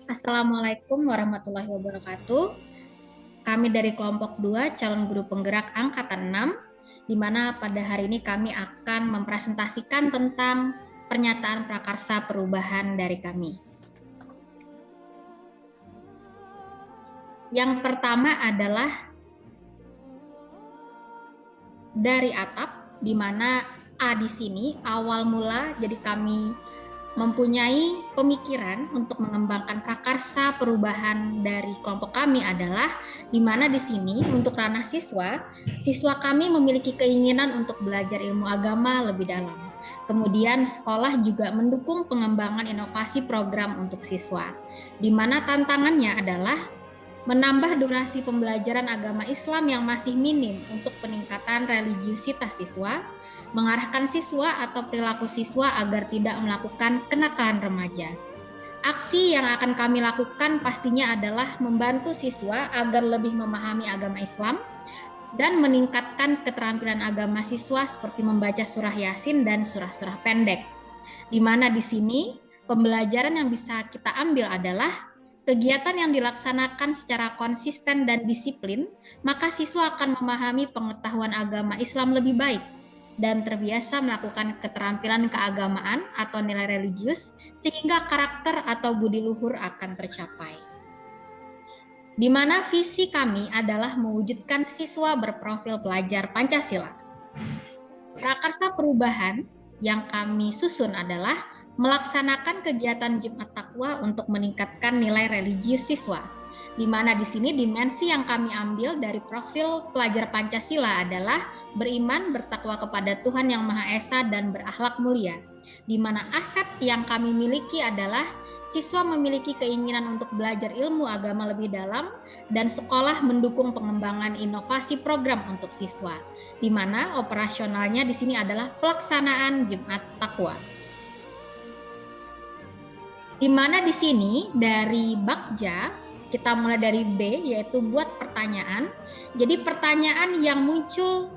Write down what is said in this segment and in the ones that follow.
Assalamualaikum warahmatullahi wabarakatuh. Kami dari kelompok 2 calon guru penggerak angkatan 6, di mana pada hari ini kami akan mempresentasikan tentang pernyataan prakarsa perubahan dari kami. Yang pertama adalah dari atap, di mana A di sini awal mula jadi kami mempunyai pemikiran untuk mengembangkan prakarsa perubahan dari kelompok kami adalah di mana di sini untuk ranah siswa kami memiliki keinginan untuk belajar ilmu agama lebih dalam. Kemudian sekolah juga mendukung pengembangan inovasi program untuk siswa, di mana tantangannya adalah menambah durasi pembelajaran agama Islam yang masih minim untuk peningkatan religiusitas siswa, mengarahkan siswa atau perilaku siswa agar tidak melakukan kenakalan remaja. Aksi yang akan kami lakukan pastinya adalah membantu siswa agar lebih memahami agama Islam dan meningkatkan keterampilan agama siswa seperti membaca surah Yasin dan surah-surah pendek. Di mana di sini pembelajaran yang bisa kita ambil adalah kegiatan yang dilaksanakan secara konsisten dan disiplin, maka siswa akan memahami pengetahuan agama Islam lebih baik dan terbiasa melakukan keterampilan keagamaan atau nilai religius sehingga karakter atau budi luhur akan tercapai. Di mana visi kami adalah mewujudkan siswa berprofil pelajar Pancasila. Prakarsa perubahan yang kami susun adalah melaksanakan kegiatan Jumat Takwa untuk meningkatkan nilai religius siswa. Di mana di sini dimensi yang kami ambil dari profil pelajar Pancasila adalah beriman, bertakwa kepada Tuhan Yang Maha Esa dan berakhlak mulia. Di mana aset yang kami miliki adalah siswa memiliki keinginan untuk belajar ilmu agama lebih dalam dan sekolah mendukung pengembangan inovasi program untuk siswa. Di mana operasionalnya di sini adalah pelaksanaan Jumat Takwa. Di mana di sini dari Bagja kita mulai dari B yaitu buat pertanyaan. Jadi pertanyaan yang muncul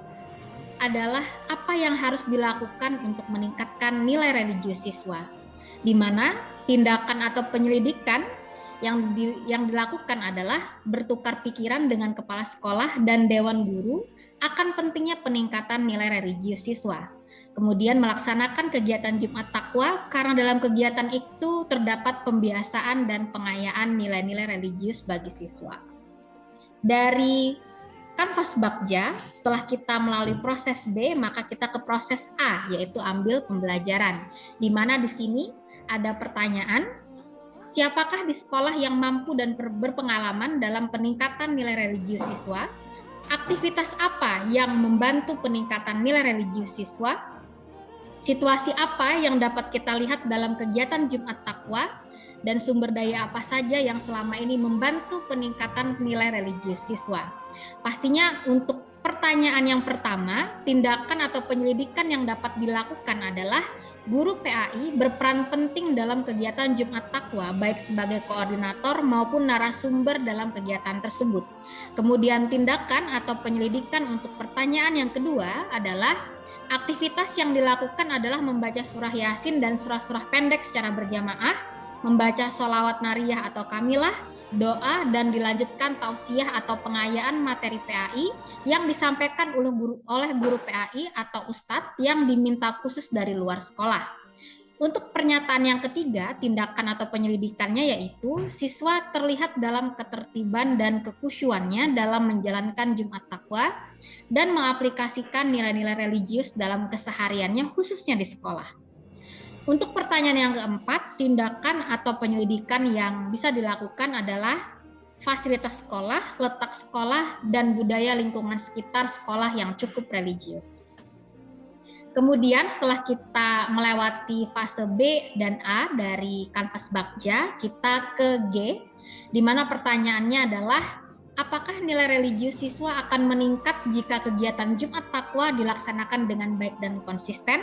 adalah apa yang harus dilakukan untuk meningkatkan nilai religius siswa. Di mana tindakan atau penyelidikan yang dilakukan adalah bertukar pikiran dengan kepala sekolah dan dewan guru akan pentingnya peningkatan nilai religius siswa. Kemudian melaksanakan kegiatan Jumat Takwa karena dalam kegiatan itu terdapat pembiasaan dan pengayaan nilai-nilai religius bagi siswa. Dari kanvas Bagja, setelah kita melalui proses B, maka kita ke proses A, yaitu ambil pembelajaran. Di mana di sini ada pertanyaan, siapakah di sekolah yang mampu dan berpengalaman dalam peningkatan nilai religius siswa? Aktivitas apa yang membantu peningkatan nilai religius siswa? Situasi apa yang dapat kita lihat dalam kegiatan Jumat Takwa? Dan sumber daya apa saja yang selama ini membantu peningkatan nilai religius siswa? Pastinya untuk pertanyaan yang pertama, tindakan atau penyelidikan yang dapat dilakukan adalah guru PAI berperan penting dalam kegiatan Jumat Takwa, baik sebagai koordinator maupun narasumber dalam kegiatan tersebut. Kemudian tindakan atau penyelidikan untuk pertanyaan yang kedua adalah aktivitas yang dilakukan adalah membaca surah Yasin dan surah-surah pendek secara berjamaah, membaca sholawat nariyah atau kamilah, doa, dan dilanjutkan tausiah atau pengayaan materi PAI yang disampaikan oleh guru PAI atau ustadz yang diminta khusus dari luar sekolah. Untuk pernyataan yang ketiga, tindakan atau penyelidikannya yaitu siswa terlihat dalam ketertiban dan kekhusyuannya dalam menjalankan Jumat Takwa dan mengaplikasikan nilai-nilai religius dalam kesehariannya khususnya di sekolah. Untuk pertanyaan yang keempat, tindakan atau penyelidikan yang bisa dilakukan adalah fasilitas sekolah, letak sekolah, dan budaya lingkungan sekitar sekolah yang cukup religius. Kemudian setelah kita melewati fase B dan A dari kanvas Bagja, kita ke G, di mana pertanyaannya adalah apakah nilai religius siswa akan meningkat jika kegiatan Jumat Takwa dilaksanakan dengan baik dan konsisten?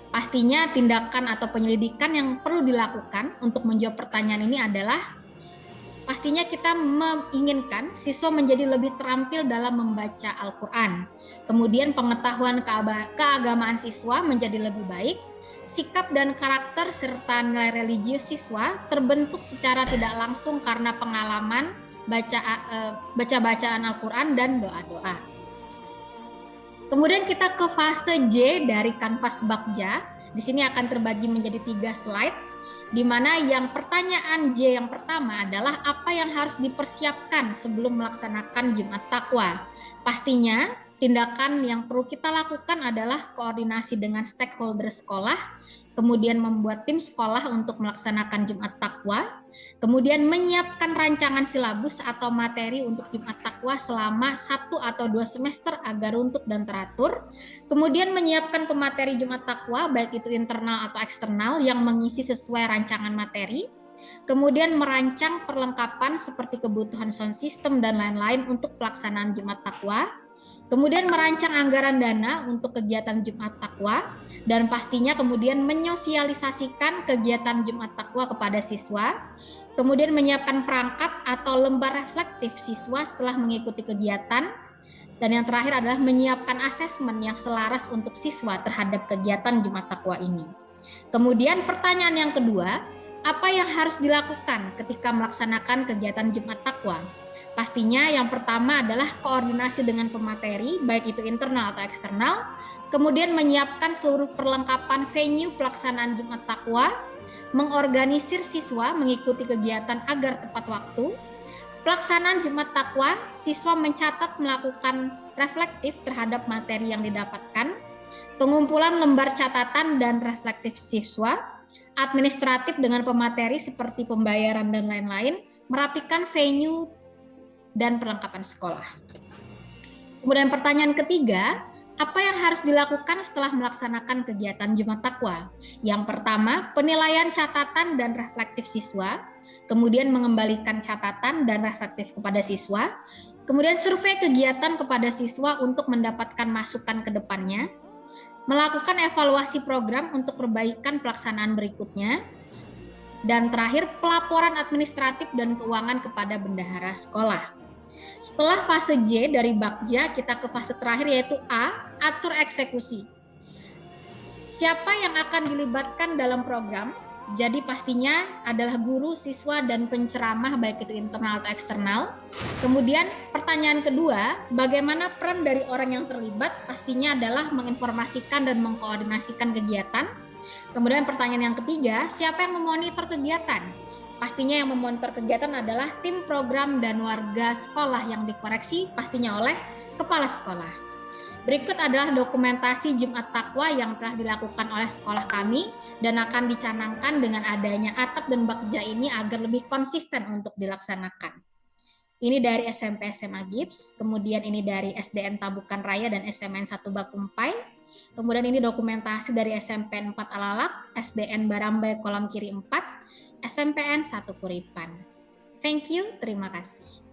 Pastinya tindakan atau penyelidikan yang perlu dilakukan untuk menjawab pertanyaan ini adalah pastinya kita menginginkan siswa menjadi lebih terampil dalam membaca Al-Quran. Kemudian pengetahuan keagamaan siswa menjadi lebih baik. sikap dan karakter serta nilai religius siswa terbentuk secara tidak langsung karena pengalaman baca-bacaan Al-Quran dan doa-doa. Kemudian kita ke fase J dari kanvas Bagja. Di sini akan terbagi menjadi 3 slide, di mana yang pertanyaan J yang pertama adalah apa yang harus dipersiapkan sebelum melaksanakan Jumat Takwa. Pastinya tindakan yang perlu kita lakukan adalah koordinasi dengan stakeholder sekolah, kemudian membuat tim sekolah untuk melaksanakan Jumat Takwa, kemudian menyiapkan rancangan silabus atau materi untuk Jumat Takwa selama 1 atau 2 semester agar runtut dan teratur, kemudian menyiapkan pemateri Jumat Takwa baik itu internal atau eksternal yang mengisi sesuai rancangan materi, kemudian merancang perlengkapan seperti kebutuhan sound system dan lain-lain untuk pelaksanaan Jumat Takwa, kemudian merancang anggaran dana untuk kegiatan Jumat Takwa, dan pastinya kemudian menyosialisasikan kegiatan Jumat Takwa kepada siswa, kemudian menyiapkan perangkat atau lembar reflektif siswa setelah mengikuti kegiatan, dan yang terakhir adalah menyiapkan asesmen yang selaras untuk siswa terhadap kegiatan Jumat Takwa ini. Kemudian pertanyaan yang kedua, apa yang harus dilakukan ketika melaksanakan kegiatan Jumat Takwa? Pastinya yang pertama adalah koordinasi dengan pemateri, baik itu internal atau eksternal, kemudian menyiapkan seluruh perlengkapan venue pelaksanaan Jumat Takwa, mengorganisir siswa mengikuti kegiatan agar tepat waktu. Pelaksanaan Jumat Takwa, siswa mencatat melakukan reflektif terhadap materi yang didapatkan, pengumpulan lembar catatan dan reflektif siswa, administratif dengan pemateri seperti pembayaran dan lain-lain, merapikan venue dan perlengkapan sekolah. Kemudian pertanyaan ketiga, apa yang harus dilakukan setelah melaksanakan kegiatan Jumat Takwa? Yang pertama, penilaian catatan dan reflektif siswa, kemudian mengembalikan catatan dan reflektif kepada siswa, kemudian survei kegiatan kepada siswa untuk mendapatkan masukan ke depannya, melakukan evaluasi program untuk perbaikan pelaksanaan berikutnya, dan terakhir pelaporan administratif dan keuangan kepada bendahara sekolah. Setelah fase J dari Bagja, kita ke fase terakhir yaitu A, atur eksekusi. Siapa yang akan dilibatkan dalam program? Jadi pastinya adalah guru, siswa, dan penceramah baik itu internal atau eksternal. Kemudian pertanyaan kedua, bagaimana peran dari orang yang terlibat? Pastinya adalah menginformasikan dan mengkoordinasikan kegiatan. Kemudian pertanyaan yang ketiga, siapa yang memonitor kegiatan? Pastinya yang memonitor kegiatan adalah tim program dan warga sekolah yang dikoreksi pastinya oleh kepala sekolah. Berikut adalah dokumentasi Jumat Takwa yang telah dilakukan oleh sekolah kami dan akan dicanangkan dengan adanya atap dan Bagja ini agar lebih konsisten untuk dilaksanakan. Ini dari SMP SMA Gips, kemudian ini dari SDN Tabukan Raya dan SMN 1 Bakumpai. Kemudian ini dokumentasi dari SMP 4 Alalak, SDN Barambai Kolam Kiri 4, SMPN 1 Kuripan. Thank you, terima kasih.